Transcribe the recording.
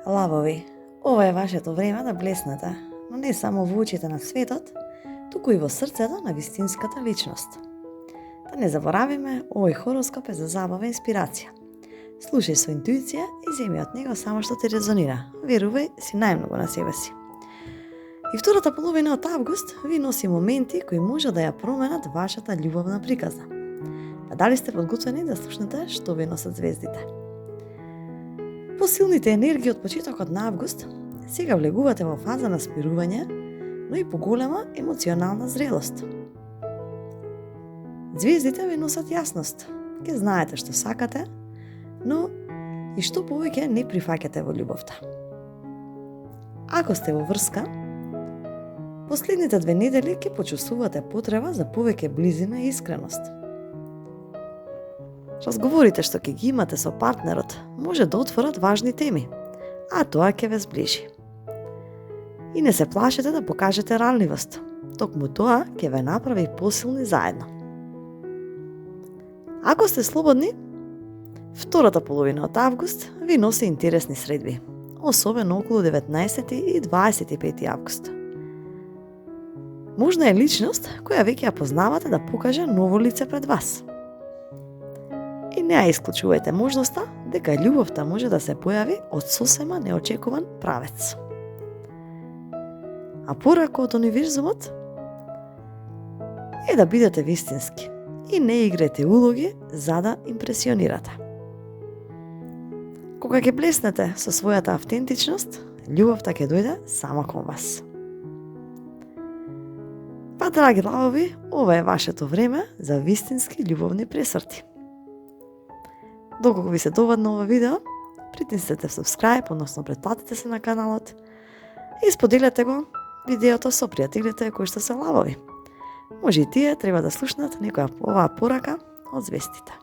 Лавови, ова е вашето време да блеснете, но не само во очите на светот, туку и во срцето на вистинската личност. Да не заборавиме, овој хороскоп е за забава и инспирација. Слушај со интуиција и земи од него само што ти резонира. Верувај си најмногу на себе си. И втората половина од август ви носи моменти кои може да ја променат вашата љубовна приказна. А дали сте подготвени да слушнете што ви носат звездите? Посилните енергии од почетокот на август сега влегувате во фаза на смирување, но и поголема емоционална зрелост. Звездите ви носат јасност. Ке знаете што сакате, но и што повеќе не прифаќате во љубовта. Ако сте во врска, последните 2 недели ќе почувствувате потреба за повеќе близина и искреност. Разговорите што ќе ги имате со партнерот може да отворат важни теми, а тоа ќе ве зближи. И не се плашете да покажете ранливост, токму тоа ќе ве направи посилни заедно. Ако сте слободни, втората половина од август ви носи интересни средби, особено околу 19 и 25 август. Можна е личност која веќе ја познавате да покаже ново лице пред вас. И не ја исклучувајте можноста дека љубовта може да се појави од сосема неочекуван правец. А порака од универзумот е да бидете вистински и не играјте улоги за да импресионирате. Кога ќе блеснете со својата автентичност, љубовта ќе дојде сама кон вас. Па, драги лавови, ова е вашето време за вистински љубовни пресрти. Доколку ви се довадна ова видео, притиснете subscribe, односно претплатете се на каналот и споделете го видеото со пријателите кои што се лавови. Може и тие треба да слушнат некоја оваа порака од звездите.